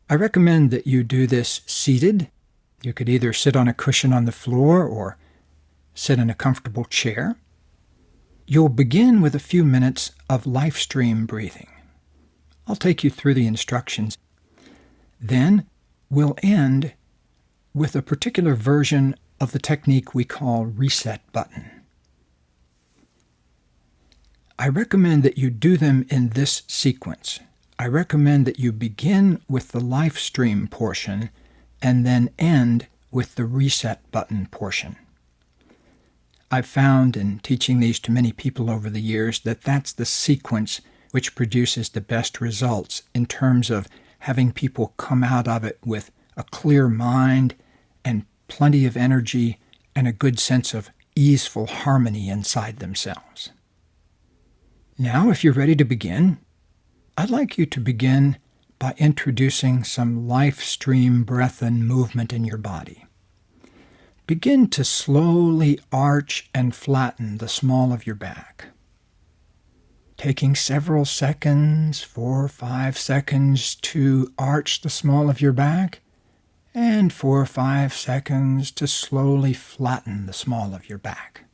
I recommend that you do this seated. You could either sit on a cushion on the floor or sit in a comfortable chair. You'll begin with a few minutes of Lifestream breathing. I'll take you through the instructions. Then we'll end with a particular version of the technique we call reset button. I recommend that you do them in this sequence. I recommend that you begin with the Lifestream portion and then end with the reset button portion. I've found in teaching these to many people over the years that that's the sequence which produces the best results in terms of having people come out of it with a clear mind and plenty of energy and a good sense of easeful harmony inside themselves. Now, if you're ready to begin, I'd like you to begin by introducing some Lifestream breath and movement in your body. Begin to slowly arch and flatten the small of your back. Taking several seconds, 4 or 5 seconds, to arch the small of your back, and 4 or 5 seconds to slowly flatten the small of your back.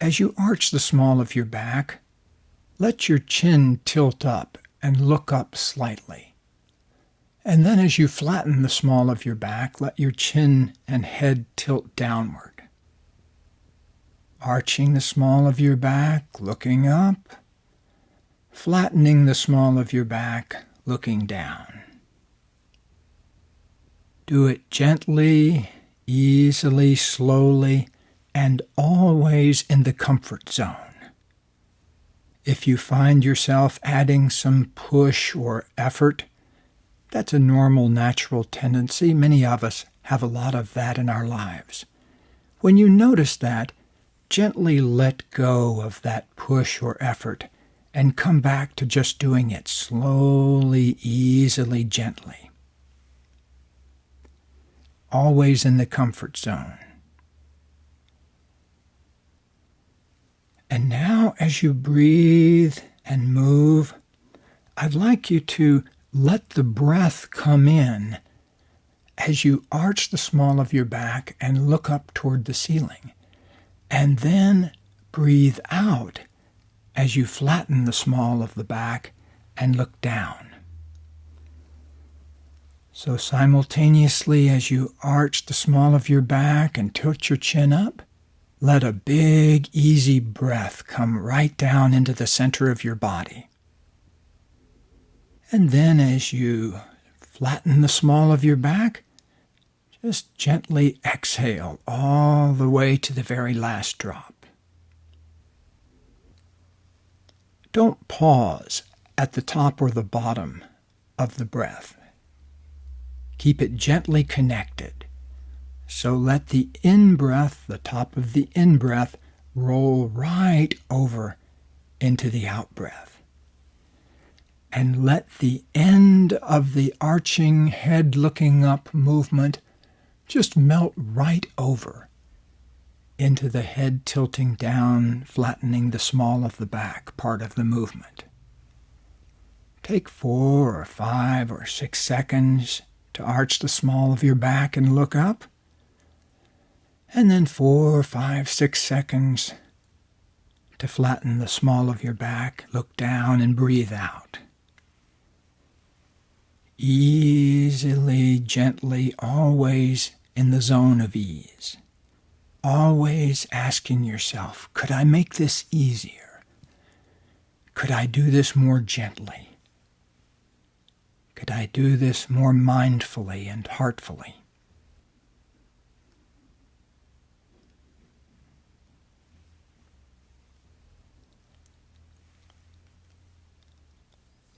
As you arch the small of your back, let your chin tilt up and look up slightly. And then as you flatten the small of your back, let your chin and head tilt downward. Arching the small of your back, looking up. Flattening the small of your back, looking down. Do it gently, easily, slowly, and always in the comfort zone. If you find yourself adding some push or effort, that's a normal, natural tendency. Many of us have a lot of that in our lives. When you notice that, gently let go of that push or effort and come back to just doing it slowly, easily, gently. Always in the comfort zone. And now, as you breathe and move, I'd like you to let the breath come in as you arch the small of your back and look up toward the ceiling. And then breathe out as you flatten the small of the back and look down. So simultaneously, as you arch the small of your back and tilt your chin up, let a big, easy breath come right down into the center of your body. And then as you flatten the small of your back, just gently exhale all the way to the very last drop. Don't pause at the top or the bottom of the breath. Keep it gently connected. So let the in-breath, the top of the in-breath, roll right over into the out-breath. And let the end of the arching, head-looking-up movement just melt right over into the head tilting down, flattening the small of the back part of the movement. Take 4 or 5 or 6 seconds to arch the small of your back and look up. And then 4, 5, 6 seconds to flatten the small of your back, look down and breathe out. Easily, gently, always in the zone of ease. Always asking yourself, could I make this easier? Could I do this more gently? Could I do this more mindfully and heartfully?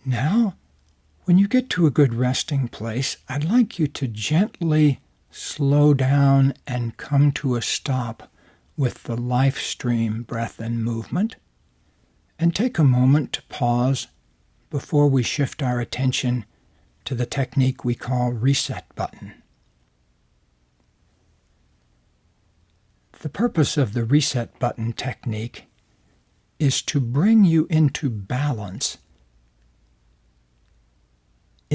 Now, when you get to a good resting place, I'd like you to gently slow down and come to a stop with the Lifestream breath and movement, and take a moment to pause before we shift our attention to the technique we call reset button. The purpose of the reset button technique is to bring you into balance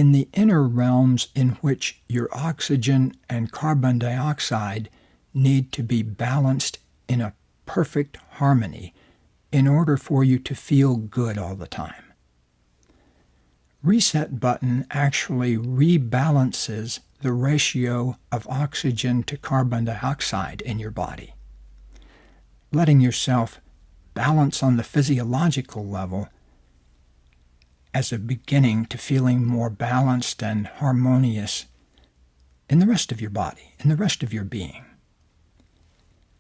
in the inner realms in which your oxygen and carbon dioxide need to be balanced in a perfect harmony in order for you to feel good all the time. Reset button actually rebalances the ratio of oxygen to carbon dioxide in your body, letting yourself balance on the physiological level as a beginning to feeling more balanced and harmonious in the rest of your body, in the rest of your being.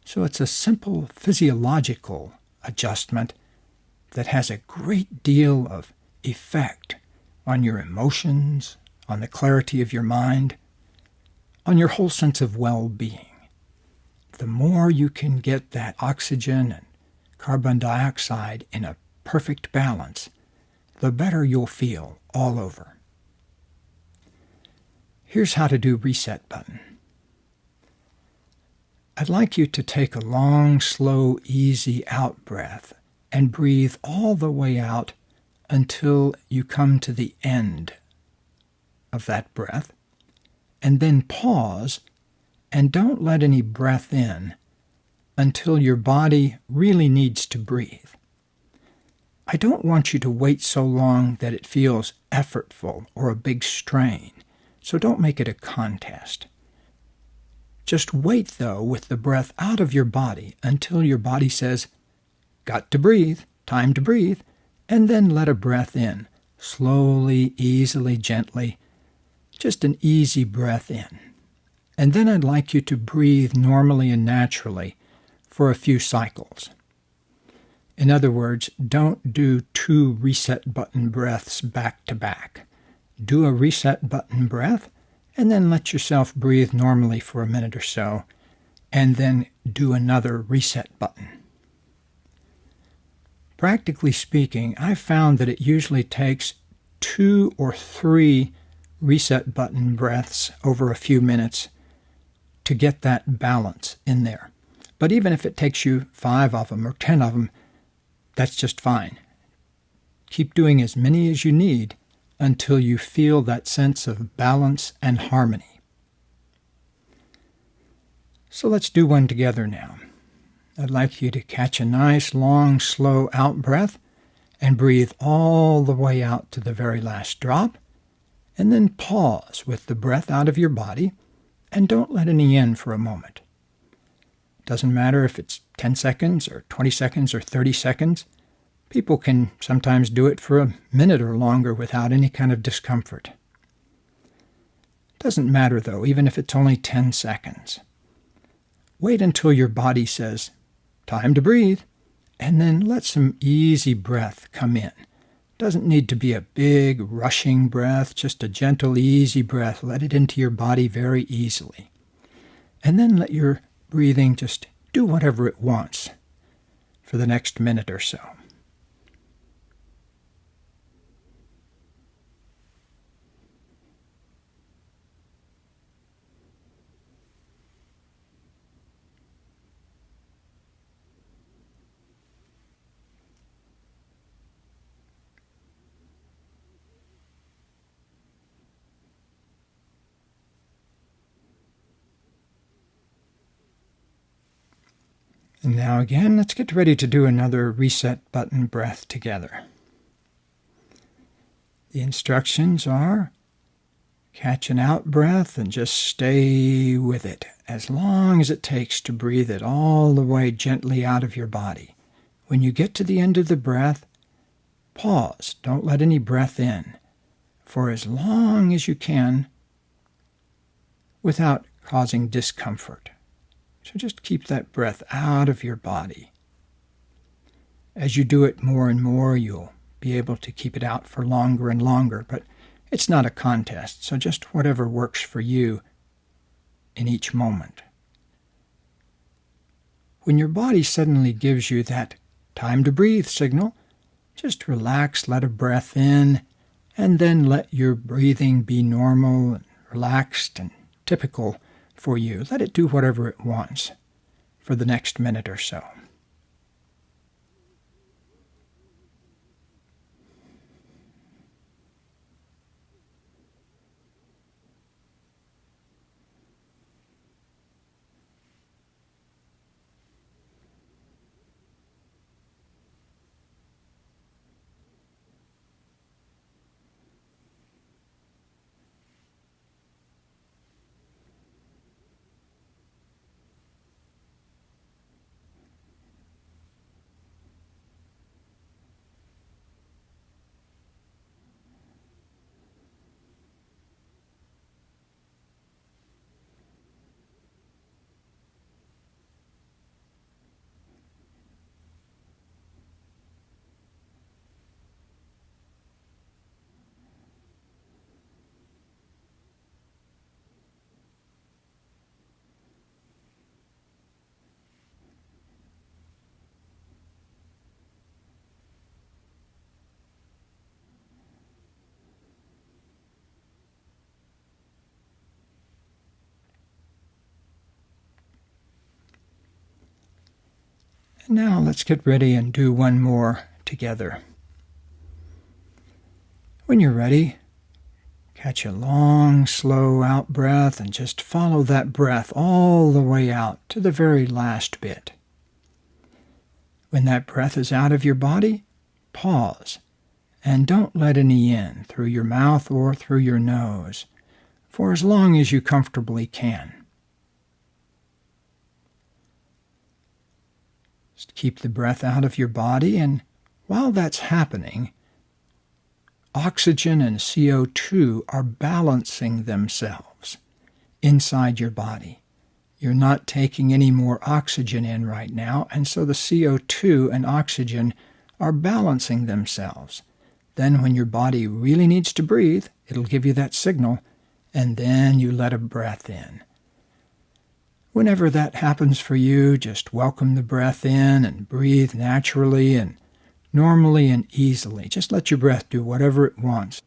So it's a simple physiological adjustment that has a great deal of effect on your emotions, on the clarity of your mind, on your whole sense of well-being. The more you can get that oxygen and carbon dioxide in a perfect balance, the better you'll feel all over. Here's how to do reset button. I'd like you to take a long, slow, easy out breath and breathe all the way out until you come to the end of that breath, and then pause and don't let any breath in until your body really needs to breathe. I don't want you to wait so long that it feels effortful or a big strain, so don't make it a contest. Just wait, though, with the breath out of your body until your body says, "Got to breathe, time to breathe," and then let a breath in, slowly, easily, gently, just an easy breath in. And then I'd like you to breathe normally and naturally for a few cycles. In other words, don't do 2 reset button breaths back to back. Do a reset button breath, and then let yourself breathe normally for a minute or so, and then do another reset button. Practically speaking, I've found that it usually takes 2 or 3 reset button breaths over a few minutes to get that balance in there. But even if it takes you 5 of them or 10 of them, that's just fine. Keep doing as many as you need until you feel that sense of balance and harmony. So let's do one together now. I'd like you to catch a nice, long, slow out breath and breathe all the way out to the very last drop, and then pause with the breath out of your body and don't let any in for a moment. Doesn't matter if it's 10 seconds or 20 seconds or 30 seconds. People can sometimes do it for a minute or longer without any kind of discomfort. Doesn't matter, though, even if it's only 10 seconds. Wait until your body says, "Time to breathe," and then let some easy breath come in. Doesn't need to be a big, rushing breath, just a gentle, easy breath. Let it into your body very easily. And then let your breathing just do whatever it wants for the next minute or so. And now again, let's get ready to do another reset button breath together. The instructions are, catch an out breath and just stay with it as long as it takes to breathe it all the way gently out of your body. When you get to the end of the breath, pause. Don't let any breath in for as long as you can without causing discomfort. So just keep that breath out of your body. As you do it more and more, you'll be able to keep it out for longer and longer, but it's not a contest, so just whatever works for you in each moment. When your body suddenly gives you that time to breathe signal, just relax, let a breath in, and then let your breathing be normal and relaxed and typical for you. Let it do whatever it wants for the next minute or so. Now let's get ready and do one more together. When you're ready, catch a long, slow out breath and just follow that breath all the way out to the very last bit. When that breath is out of your body, pause and don't let any in through your mouth or through your nose for as long as you comfortably can. Just keep the breath out of your body, and while that's happening, oxygen and CO2 are balancing themselves inside your body. You're not taking any more oxygen in right now, and so the CO2 and oxygen are balancing themselves. Then when your body really needs to breathe, it'll give you that signal, and then you let a breath in. Whenever that happens for you, just welcome the breath in and breathe naturally and normally and easily. Just let your breath do whatever it wants.